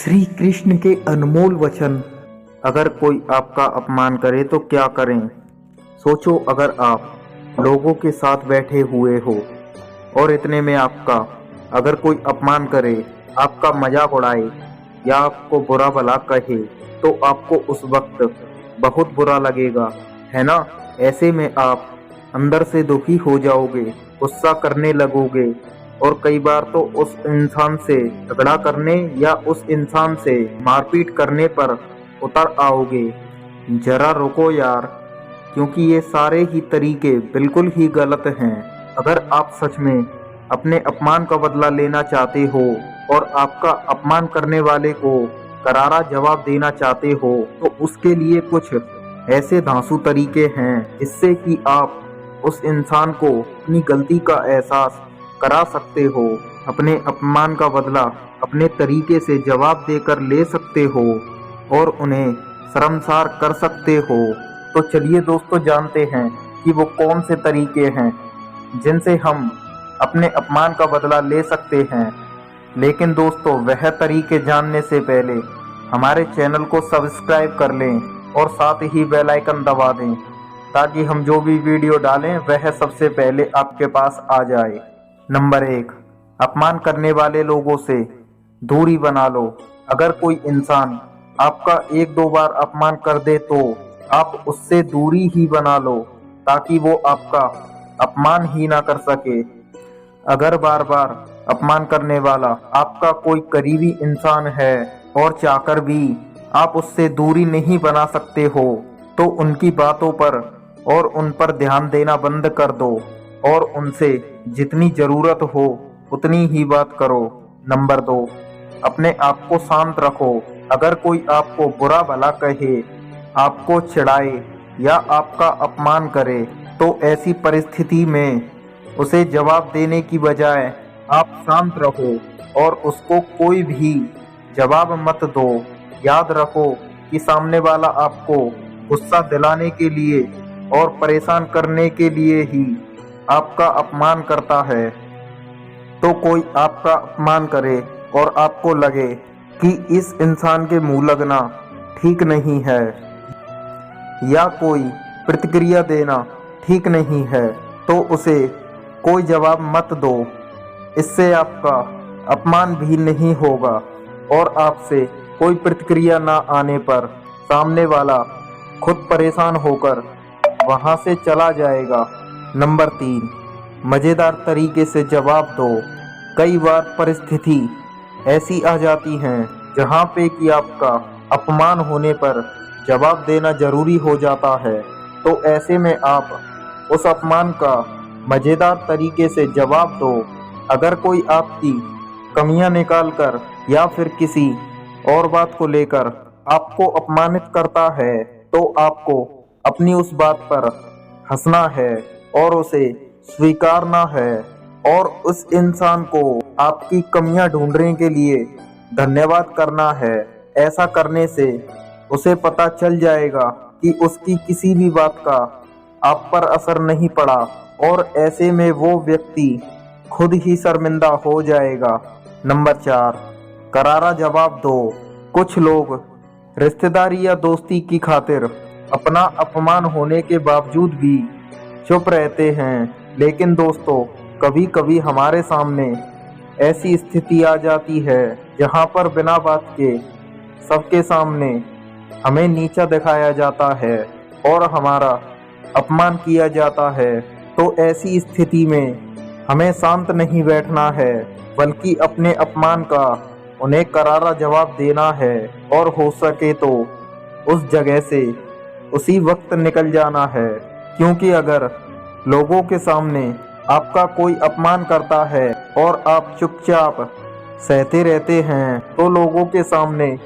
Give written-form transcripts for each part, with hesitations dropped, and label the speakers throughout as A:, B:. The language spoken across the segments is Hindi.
A: श्री कृष्ण के अनमोल वचन। अगर कोई आपका अपमान करे तो क्या करें। सोचो, अगर आप लोगों के साथ बैठे हुए हो और इतने में आपका अगर कोई अपमान करे, आपका मजाक उड़ाए या आपको बुरा भला कहे, तो आपको उस वक्त बहुत बुरा लगेगा, है ना। ऐसे में आप अंदर से दुखी हो जाओगे, गुस्सा करने लगोगे और कई बार तो उस इंसान से झगड़ा करने या उस इंसान से मारपीट करने पर उतर आओगे। जरा रुको यार, क्योंकि ये सारे ही तरीके बिल्कुल ही गलत हैं। अगर आप सच में अपने अपमान का बदला लेना चाहते हो और आपका अपमान करने वाले को करारा जवाब देना चाहते हो, तो उसके लिए कुछ ऐसे धांसू तरीके हैं जिससे कि आप उस इंसान को अपनी गलती का एहसास करा सकते हो, अपने अपमान का बदला अपने तरीके से जवाब देकर ले सकते हो और उन्हें शर्मसार कर सकते हो। तो चलिए दोस्तों, जानते हैं कि वो कौन से तरीके हैं जिनसे हम अपने अपमान का बदला ले सकते हैं। लेकिन दोस्तों, वह तरीके जानने से पहले हमारे चैनल को सब्सक्राइब कर लें और साथ ही बेल आइकन दबा दें, ताकि हम जो भी वीडियो डालें वह सबसे पहले आपके पास आ जाए। नंबर 1, अपमान करने वाले लोगों से दूरी बना लो। अगर कोई इंसान आपका एक दो बार अपमान कर दे तो आप उससे दूरी ही बना लो, ताकि वो आपका अपमान ही ना कर सके। अगर बार बार अपमान करने वाला आपका कोई करीबी इंसान है और चाहकर भी आप उससे दूरी नहीं बना सकते हो, तो उनकी बातों पर और उन पर ध्यान देना बंद कर दो और उनसे जितनी जरूरत हो उतनी ही बात करो। नंबर 2, अपने आप को शांत रखो। अगर कोई आपको बुरा भला कहे, आपको चिढ़ाए या आपका अपमान करे, तो ऐसी परिस्थिति में उसे जवाब देने की बजाय आप शांत रहो और उसको कोई भी जवाब मत दो। याद रखो कि सामने वाला आपको गुस्सा दिलाने के लिए और परेशान करने के लिए ही आपका अपमान करता है। तो कोई आपका अपमान करे और आपको लगे कि इस इंसान के मुंह लगना ठीक नहीं है या कोई प्रतिक्रिया देना ठीक नहीं है, तो उसे कोई जवाब मत दो। इससे आपका अपमान भी नहीं होगा और आपसे कोई प्रतिक्रिया ना आने पर सामने वाला खुद परेशान होकर वहां से चला जाएगा। नंबर 3, मज़ेदार तरीके से जवाब दो। कई बार परिस्थिति ऐसी आ जाती है जहां पे कि आपका अपमान होने पर जवाब देना जरूरी हो जाता है, तो ऐसे में आप उस अपमान का मज़ेदार तरीके से जवाब दो। अगर कोई आपकी कमियां निकालकर या फिर किसी और बात को लेकर आपको अपमानित करता है, तो आपको अपनी उस बात पर हंसना है और उसे स्वीकारना है और उस इंसान को आपकी कमियां ढूंढने के लिए धन्यवाद करना है। ऐसा करने से उसे पता चल जाएगा कि उसकी किसी भी बात का आप पर असर नहीं पड़ा और ऐसे में वो व्यक्ति खुद ही शर्मिंदा हो जाएगा। नंबर 4, करारा जवाब दो। कुछ लोग रिश्तेदारी या दोस्ती की खातिर अपना अपमान होने के बावजूद भी चुप रहते हैं, लेकिन दोस्तों, कभी कभी हमारे सामने ऐसी स्थिति आ जाती है जहां पर बिना बात के सबके सामने हमें नीचा दिखाया जाता है और हमारा अपमान किया जाता है। तो ऐसी स्थिति में हमें शांत नहीं बैठना है, बल्कि अपने अपमान का उन्हें करारा जवाब देना है और हो सके तो उस जगह से उसी वक्त निकल जाना है। क्योंकि अगर लोगों के सामने आपका कोई अपमान करता है और आप चुपचाप सहते रहते हैं, तो लोगों के सामने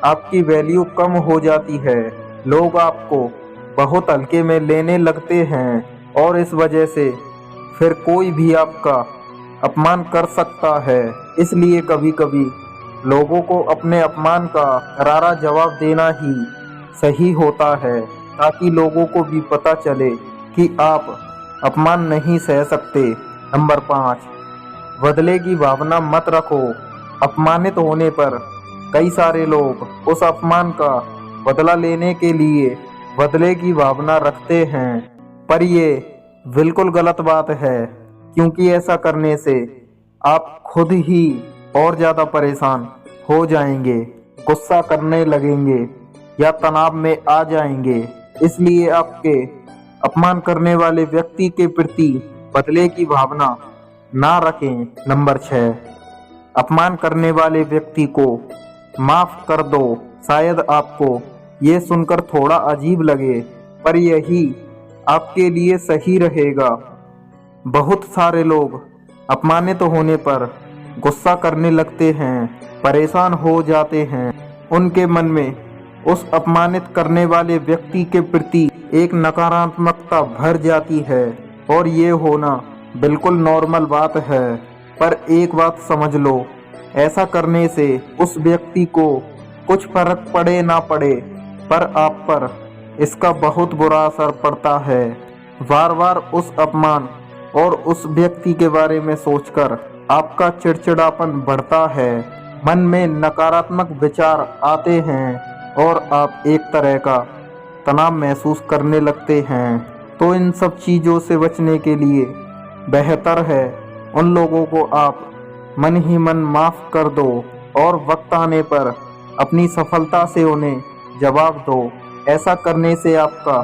A: आपकी वैल्यू कम हो जाती है। लोग आपको बहुत हल्के में लेने लगते हैं और इस वजह से फिर कोई भी आपका अपमान कर सकता है। इसलिए कभी कभी लोगों को अपने अपमान का करारा जवाब देना ही सही होता है, ताकि लोगों को भी पता चले कि आप अपमान नहीं सह सकते। नंबर 5, बदले की भावना मत रखो। अपमानित होने पर कई सारे लोग उस अपमान का बदला लेने के लिए बदले की भावना रखते हैं, पर ये बिल्कुल गलत बात है, क्योंकि ऐसा करने से आप खुद ही और ज़्यादा परेशान हो जाएंगे, गुस्सा करने लगेंगे या तनाव में आ जाएंगे। इसलिए आपके अपमान करने वाले व्यक्ति के प्रति बदले की भावना ना रखें। नंबर 6, अपमान करने वाले व्यक्ति को माफ कर दो। शायद आपको ये सुनकर थोड़ा अजीब लगे, पर यही आपके लिए सही रहेगा। बहुत सारे लोग अपमानित होने पर गुस्सा करने लगते हैं, परेशान हो जाते हैं। उनके मन में उस अपमानित करने वाले व्यक्ति के प्रति एक नकारात्मकता भर जाती है, और ये होना बिल्कुल नॉर्मल बात है। पर एक बात समझ लो, ऐसा करने से उस व्यक्ति को कुछ फर्क पड़े ना पड़े, पर आप पर इसका बहुत बुरा असर पड़ता है। बार बार उस अपमान और उस व्यक्ति के बारे में सोचकर आपका चिड़चिड़ापन बढ़ता है, मन में नकारात्मक विचार आते हैं और आप एक तरह का तनाव महसूस करने लगते हैं। तो इन सब चीज़ों से बचने के लिए बेहतर है उन लोगों को आप मन ही मन माफ़ कर दो और वक्त आने पर अपनी सफलता से उन्हें जवाब दो। ऐसा करने से आपका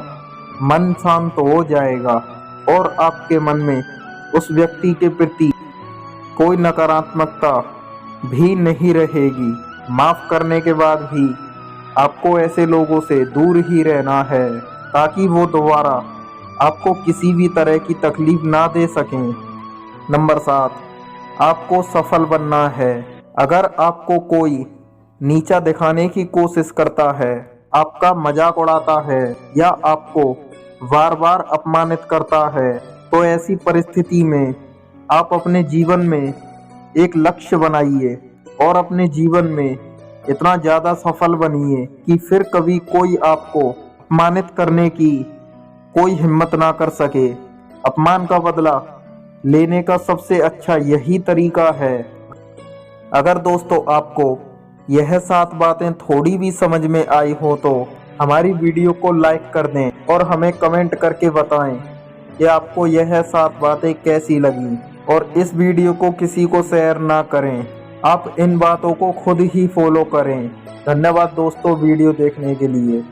A: मन शांत हो जाएगा और आपके मन में उस व्यक्ति के प्रति कोई नकारात्मकता भी नहीं रहेगी। माफ़ करने के बाद भी आपको ऐसे लोगों से दूर ही रहना है, ताकि वो दोबारा आपको किसी भी तरह की तकलीफ ना दे सकें। नंबर 7, आपको सफल बनना है। अगर आपको कोई नीचा दिखाने की कोशिश करता है, आपका मजाक उड़ाता है या आपको बार बार अपमानित करता है, तो ऐसी परिस्थिति में आप अपने जीवन में एक लक्ष्य बनाइए और अपने जीवन में इतना ज़्यादा सफल बनिए कि फिर कभी कोई आपको अपमानित करने की कोई हिम्मत ना कर सके। अपमान का बदला लेने का सबसे अच्छा यही तरीका है। अगर दोस्तों आपको यह 7 बातें थोड़ी भी समझ में आई हो तो हमारी वीडियो को लाइक कर दें और हमें कमेंट करके बताएं कि आपको यह 7 बातें कैसी लगी, और इस वीडियो को किसी को शेयर ना करें। आप इन बातों को खुद ही फॉलो करें। धन्यवाद दोस्तों वीडियो देखने के लिए।